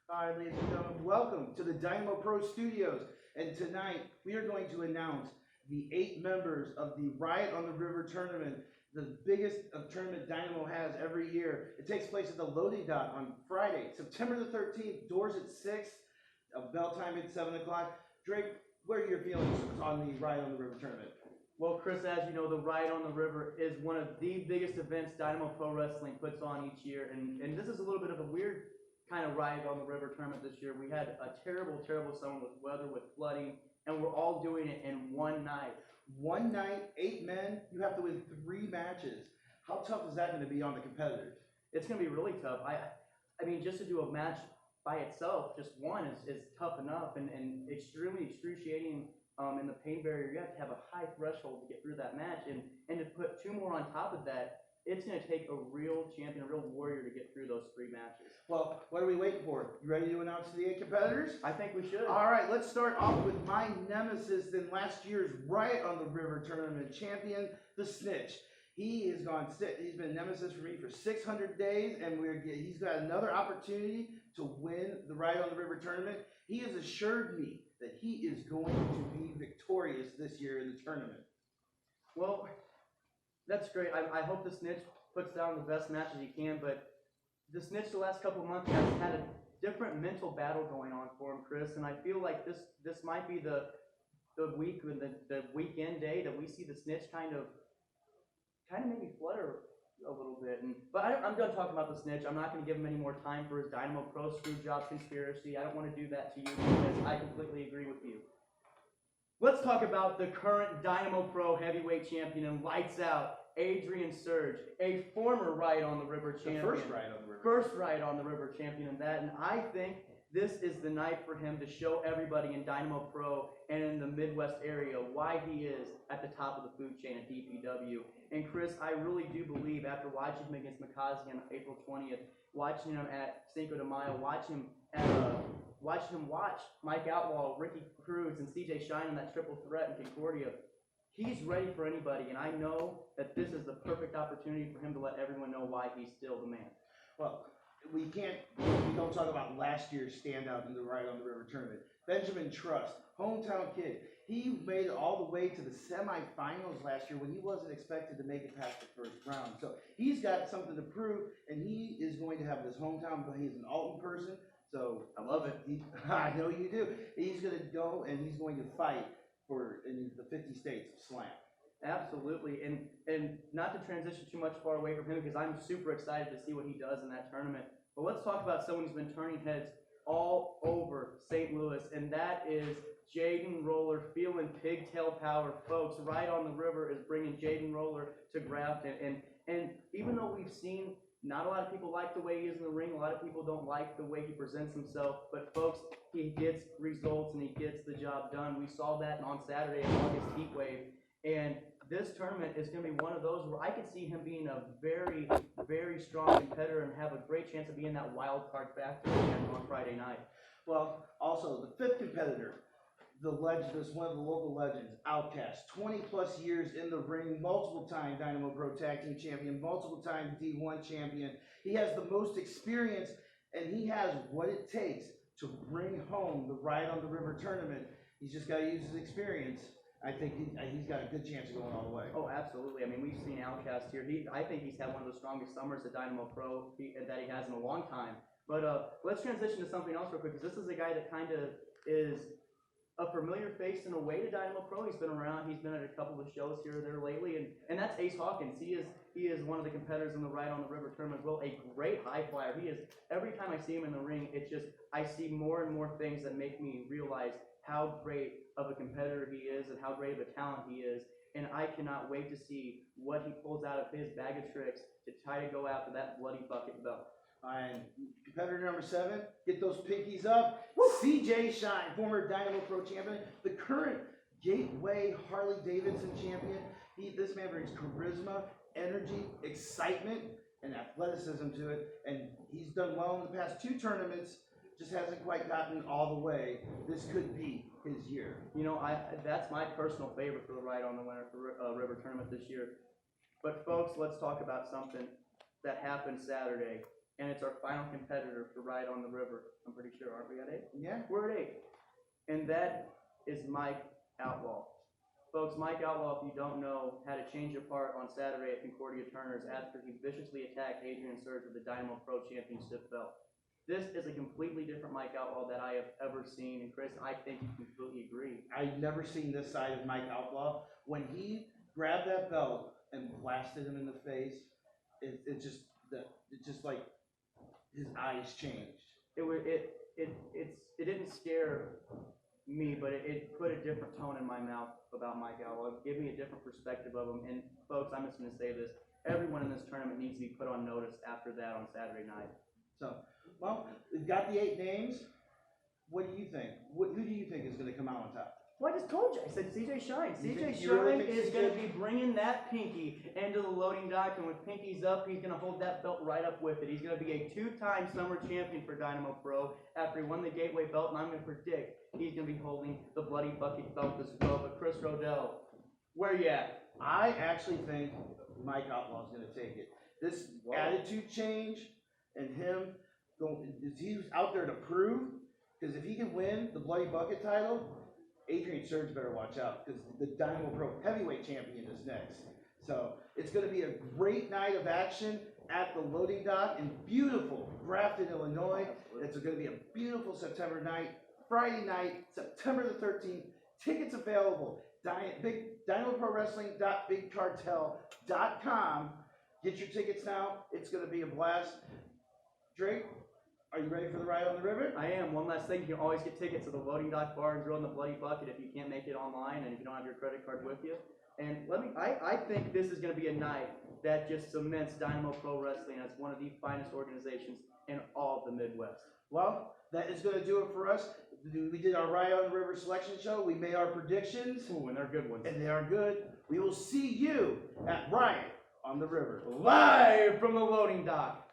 All right, ladies and gentlemen, welcome to the Dynamo Pro Studios. And tonight we are going to announce the 8 members of the Riot on the River Tournament, the biggest tournament Dynamo has every year. It takes place at the Loading Dock on Friday, September the 13th, doors at 6, bell time at 7 o'clock. Drake, what are your feelings on the Riot on the River Tournament? Well, Chris, as you know, the Riot on the River is one of the biggest events Dynamo Pro Wrestling puts on each year, and this is a little bit of a weird kind of Riot on the River tournament this year. We had a terrible summer with weather, with flooding, and we're all doing it in one night. One night, 8 men, you have to win 3 matches. How tough is that going to be on the competitors? It's going to be really tough. I mean, just to do a match by itself, just one is tough enough, and extremely excruciating in the pain barrier. You have to have a high threshold to get through that match, and to put 2 more on top of that, it's going to take a real champion, a real warrior to get through those 3 matches. Well, what are we waiting for? You ready to announce the 8 competitors? I think we should. All right, let's start off with my nemesis in last year's Riot on the River Tournament champion, the Snitch. He's been a nemesis for me for 600 days, and he's got another opportunity to win the Riot on the River Tournament. He has assured me that he is going to be victorious this year in the tournament. Well, that's great. I hope the Snitch puts down the best matches he can, but the Snitch the last couple of months has had a different mental battle going on for him, Chris, and I feel like this might be the weekend day that we see the Snitch kind of maybe flutter a little bit. But I'm done talking about the Snitch. I'm not going to give him any more time for his Dynamo Pro Screwjob conspiracy. I don't want to do that to you because I completely agree with you. Let's talk about the current Dynamo Pro heavyweight champion and lights out, Adrian Surge, a former Riot on the River champion. The first Riot on the River. First Riot on the River champion in that, and I think this is the night for him to show everybody in Dynamo Pro and in the Midwest area why he is at the top of the food chain at DPW. And Chris, I really do believe after watching him against Makazi on April 20th, watching him at Cinco de Mayo, watching him watch Mike Outlaw, Ricky Cruz, and CJ Shine in that triple threat in Concordia, he's ready for anybody, and I know that this is the perfect opportunity for him to let everyone know why he's still the man. Well, we don't talk about last year's standout in the Riot on the River Tournament. Benjamin Trust, hometown kid. He made it all the way to the semifinals last year when he wasn't expected to make it past the first round. So he's got something to prove, and he is going to have his hometown, but he's an Alton person. So I love it. I know you do. He's going to go and he's going to fight in the 50 states of Slam. Absolutely, and not to transition too much far away from him because I'm super excited to see what he does in that tournament. But let's talk about someone who's been turning heads all over St. Louis, and that is Jaden Roller, feeling pigtail power, folks. Riot on the River is bringing Jaden Roller to Grafton, and even though we've seen not a lot of people like the way he is in the ring, a lot of people don't like the way he presents himself, but folks, he gets results and he gets the job done. We saw that on Saturday in August Heatwave, and this tournament is going to be one of those where I could see him being a very, very strong competitor and have a great chance of being that wild card factor on Friday night. Well, also the 5th competitor, the legend, is one of the local legends, Outcast. 20 plus years in the ring, multiple time Dynamo Pro Tag Team Champion, multiple time D1 Champion. He has the most experience, and he has what it takes to bring home the Riot on the River Tournament. He's just got to use his experience. I think he's got a good chance of going all the way. Oh, absolutely. I mean, we've seen Outcast here. I think he's had one of the strongest summers at Dynamo Pro that he has in a long time. But let's transition to something else real quick, because this is a guy that kind of is a familiar face in a way to Dynamo Pro. He's been around. He's been at a couple of shows here or there lately, and that's Ace Hawkins. He is one of the competitors in the Riot on the River tournament as well. A great high flyer. He is. Every time I see him in the ring, I see more and more things that make me realize how great of a competitor he is and how great of a talent he is. And I cannot wait to see what he pulls out of his bag of tricks to try to go after that Bloody Bucket belt. And competitor number 7, get those pinkies up. CJ Shine, former Dynamo Pro champion, the current Gateway Harley Davidson champion. This man brings charisma, energy, excitement, and athleticism to it. And he's done well in the past 2 tournaments, just hasn't quite gotten all the way. This could be his year. You know, that's my personal favorite for the Riot on the River tournament this year. But folks, let's talk about something that happened Saturday. and it's our final competitor for Riot on the River. I'm pretty sure, aren't we at 8? Yeah. We're at 8. And that is Mike Outlaw. Folks, Mike Outlaw, if you don't know, had a change of heart on Saturday at Concordia Turner's after he viciously attacked Adrian Surge with the Dynamo Pro Championship belt. This is a completely different Mike Outlaw that I have ever seen, and Chris, I think you completely agree. I've never seen this side of Mike Outlaw. When he grabbed that belt and blasted him in the face, it just like his eyes changed. It didn't scare me, but it put a different tone in my mouth about Mike Outlaw. It gave me a different perspective of him. And folks, I'm just going to say this: everyone in this tournament needs to be put on notice after that on Saturday night. So, well, we've got the 8 names. What do you think? Who do you think is going to come out on top? Well, I just told you. I said CJ Shine. CJ You really Shine think is CJ going to be bringing that pinky into the loading dock, and with pinkies up, he's going to hold that belt right up with it. He's going to be a 2-time summer champion for Dynamo Pro after he won the Gateway belt, and I'm going to predict he's going to be holding the Bloody Bucket belt as well. But Chris Rodell, where you at? I actually think Mike Outlaw is going to take it. This attitude change and him going, he's out there to prove, because if he can win the Bloody Bucket title, Adrian Surge better watch out, because the Dynamo Pro heavyweight champion is next. So it's going to be a great night of action at the loading dock in beautiful Grafton, Illinois. It's going to be a beautiful September night, Friday night, September the 13th. Tickets available. DynamoProWrestling.BigCartel.com. Get your tickets now. It's going to be a blast. Drake, are you ready for the Riot on the River? I am. One last thing, you can always get tickets to the Loading Dock Bar and Grill in the Bloody Bucket if you can't make it online and if you don't have your credit card with you. And I think this is going to be a night that just cements Dynamo Pro Wrestling as one of the finest organizations in all of the Midwest. Well, that is going to do it for us. We did our Riot on the River selection show. We made our predictions. Ooh, and they're good ones. And they are good. We will see you at Riot on the River. Live from the Loading Dock.